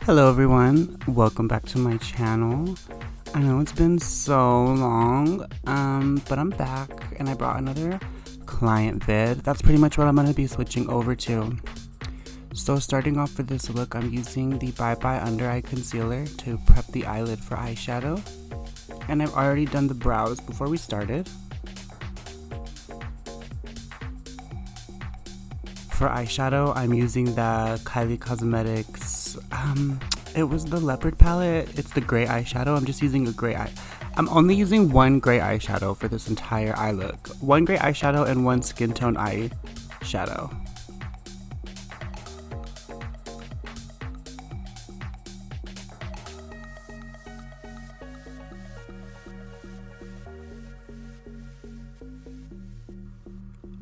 Hello everyone, welcome back to my channel. I know it's been so long, but I'm back and I brought another client vid. That's pretty much what I'm going to be switching over to. So starting off for this look, I'm using the Bye Bye Under Eye Concealer to prep the eyelid for eyeshadow. And I've already done the brows before we started. For eyeshadow, I'm using the Kylie Cosmetics, it was the leopard palette. It's the gray eyeshadow. I'm just using a gray eye. I'm only using one gray eyeshadow for this entire eye look. One gray eyeshadow and one skin tone eyeshadow.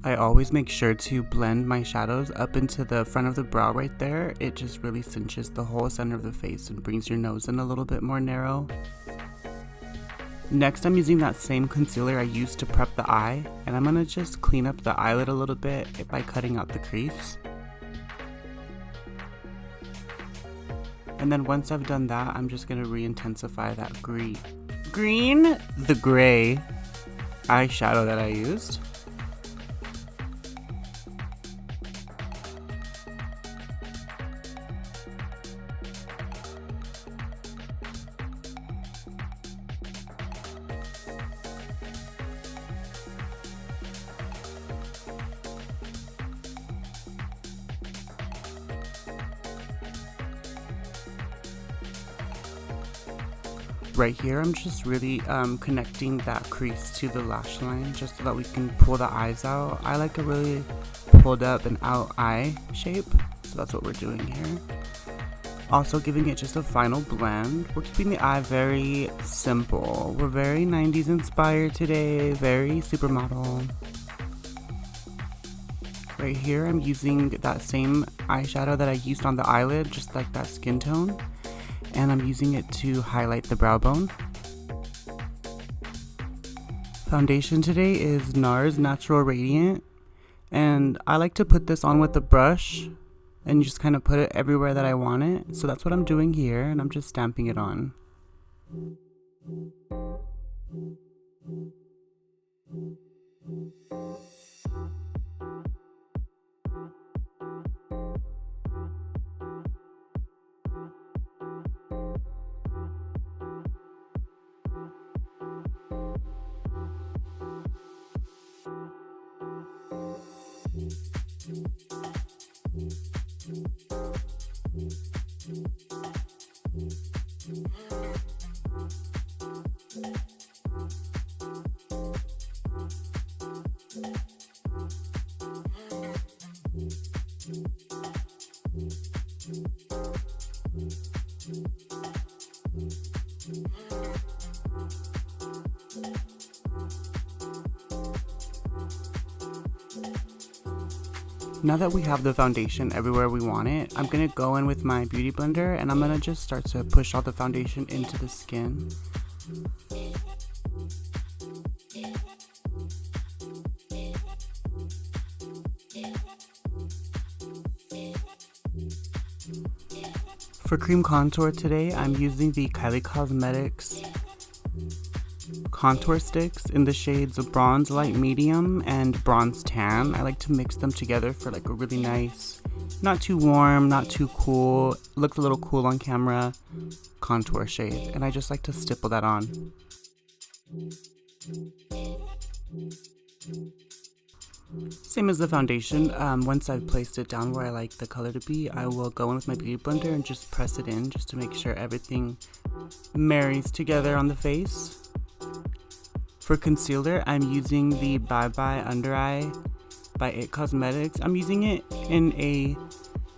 I always make sure to blend my shadows up into the front of the brow right there. It just really cinches the whole center of the face and brings your nose in a little bit more narrow. Next, I'm using that same concealer I used to prep the eye, and I'm gonna just clean up the eyelid a little bit by cutting out the crease. And then once I've done that, I'm just gonna re-intensify that the gray eyeshadow that I used. Right here, I'm just really connecting that crease to the lash line just so that we can pull the eyes out. I like a really pulled up and out eye shape, so that's what we're doing here. Also giving it just a final blend. We're keeping the eye very simple. We're very 90s inspired today, very supermodel. Right here, I'm using that same eyeshadow that I used on the eyelid, just like that skin tone. And I'm using it to highlight the brow bone. Foundation today is NARS Natural Radiant, and I like to put this on with a brush and just kind of put it everywhere that I want it. So that's what I'm doing here, and I'm just stamping it on. Now that we have the foundation everywhere we want it, I'm going to go in with my beauty blender and I'm going to just start to push all the foundation into the skin. For cream contour today, I'm using the Kylie Cosmetics contour sticks in the shades of Bronze Light Medium and Bronze Tan. I like to mix them together for like a really nice, not too warm, not too cool, looks a little cool on camera, contour shade. And I just like to stipple that on. Same as the foundation, once I've placed it down where I like the color to be, I will go in with my beauty blender and just press it in just to make sure everything marries together on the face. For concealer, I'm using the Bye Bye Under Eye by DesX Cosmetics. I'm using it in a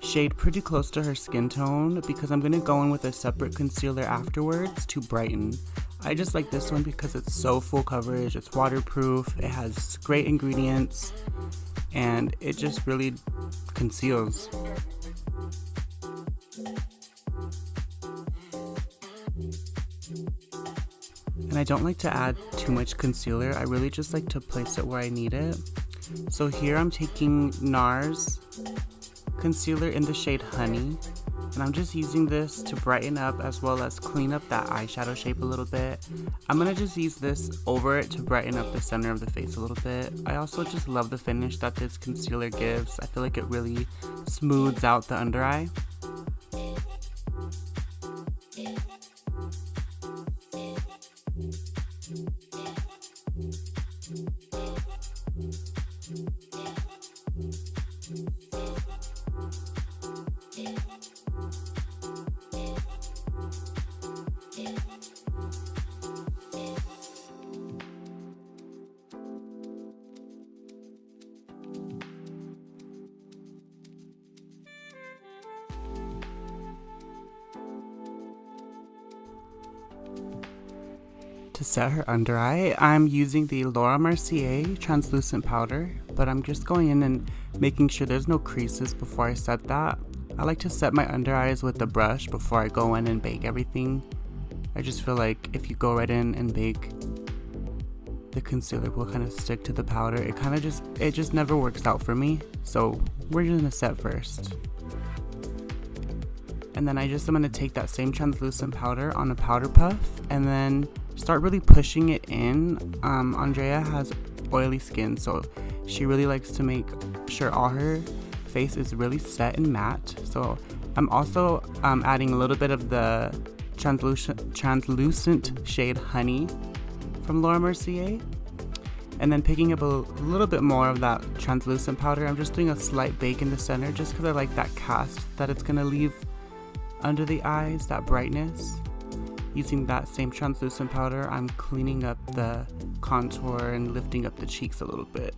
shade pretty close to her skin tone because I'm going to go in with a separate concealer afterwards to brighten. I just like this one because it's so full coverage, it's waterproof, it has great ingredients, and it just really conceals. And I don't like to add too much concealer. I really just like to place it where I need it. So here I'm taking NARS concealer in the shade Honey, And I'm just using this to brighten up as well as clean up that eyeshadow shape a little bit. I'm gonna just use this over it to brighten up the center of the face a little bit. I also just love the finish that this concealer gives. I feel like it really smooths out the under eye. To set her under eye, I'm using the Mercier translucent powder, but I'm just going in and making sure there's no creases before I set that. I like to set my under eyes with the brush before I go in and bake everything. I just feel like if you go right in and bake, the concealer will kind of stick to the powder. It just never works out for me. So we're just gonna set first. And then I'm gonna take that same translucent powder on a powder puff and then start really pushing it in. Andrea has oily skin, so she really likes to make sure all her face is really set and matte. So I'm also adding a little bit of the translucent shade Honey from Laura Mercier, and then picking up a little bit more of that translucent powder. I'm just doing a slight bake in the center just because I like that cast that it's gonna leave under the eyes, that brightness. Using that same translucent powder, I'm cleaning up the contour and lifting up the cheeks a little bit.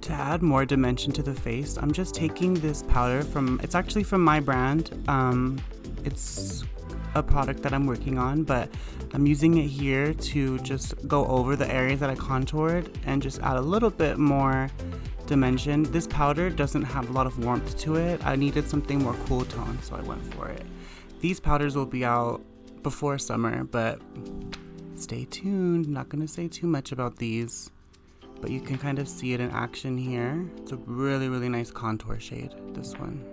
To add more dimension to the face, I'm just taking this powder it's actually from my brand. It's a product that I'm working on, but I'm using it here to just go over the areas that I contoured and just add a little bit more dimension. This powder doesn't have a lot of warmth to it. I needed something more cool tone, so I went for it. These powders will be out before summer, but stay tuned. I'm not gonna say too much about these. But you can kind of see it in action here. It's a really, really nice contour shade, this one.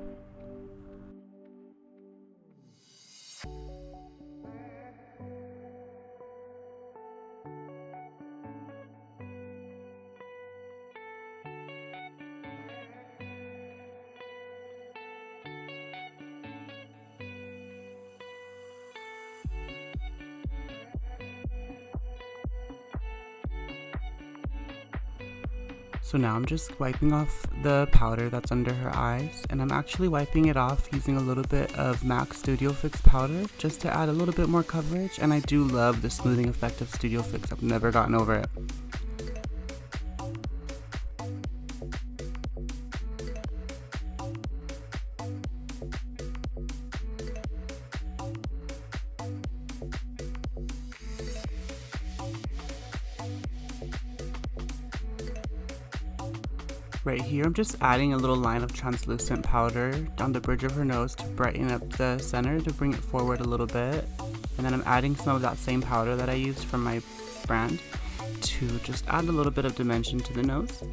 So now I'm just wiping off the powder that's under her eyes, and I'm actually wiping it off using a little bit of MAC Studio Fix powder just to add a little bit more coverage. And I do love the smoothing effect of Studio Fix. I've never gotten over it. Right here, I'm just adding a little line of translucent powder down the bridge of her nose to brighten up the center, to bring it forward a little bit. And then I'm adding some of that same powder that I used from my brand to just add a little bit of dimension to the nose.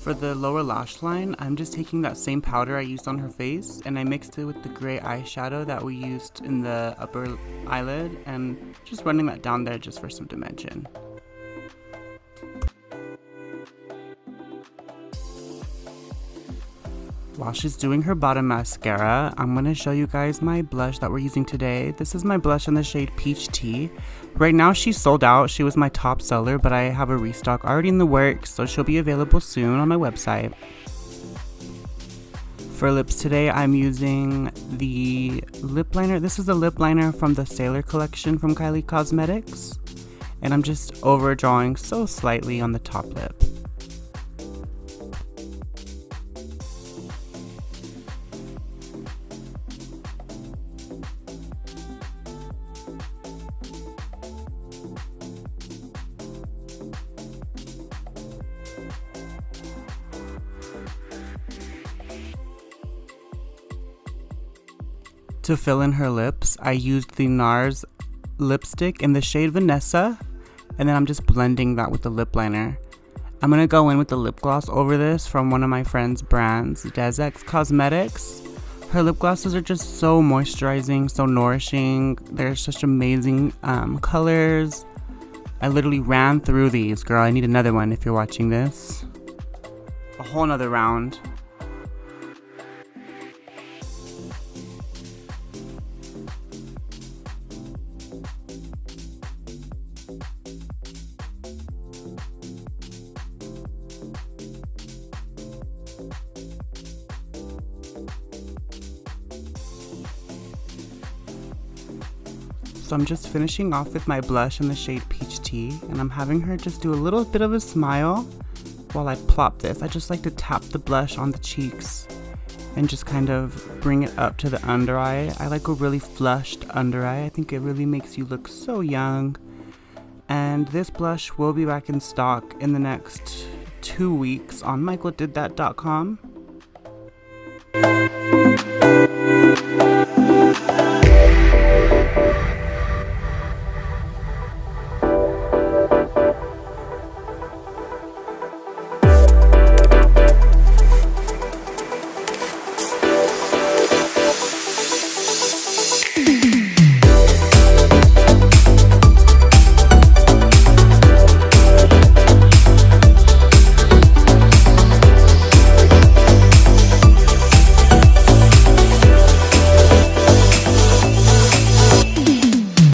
For the lower lash line, I'm just taking that same powder I used on her face and I mixed it with the gray eyeshadow that we used in the upper eyelid and just running that down there just for some dimension. While she's doing her bottom mascara, I'm going to show you guys my blush that we're using today. This is my blush in the shade Peach Tea. Right now she's sold out. She was my top seller, but I have a restock already in the works, so she'll be available soon on my website. For lips today, I'm using the lip liner. This is the lip liner from the Sailor collection from Kylie Cosmetics. And I'm just overdrawing so slightly on the top lip. To fill in her lips, I used the NARS lipstick in the shade Vanessa, and then I'm just blending that with the lip liner. I'm gonna go in with the lip gloss over this from one of my friend's brands, DesX Cosmetics. Her lip glosses are just so moisturizing, so nourishing. They're such amazing colors. I literally ran through these, girl. I need another one if you're watching this. A whole nother round. So I'm just finishing off with my blush in the shade Peach Tea, and I'm having her just do a little bit of a smile while I plop this. I just like to tap the blush on the cheeks and just kind of bring it up to the under eye. I like a really flushed under eye. I think it really makes you look so young. And this blush will be back in stock in the next 2 weeks on MichaelDidThat.com.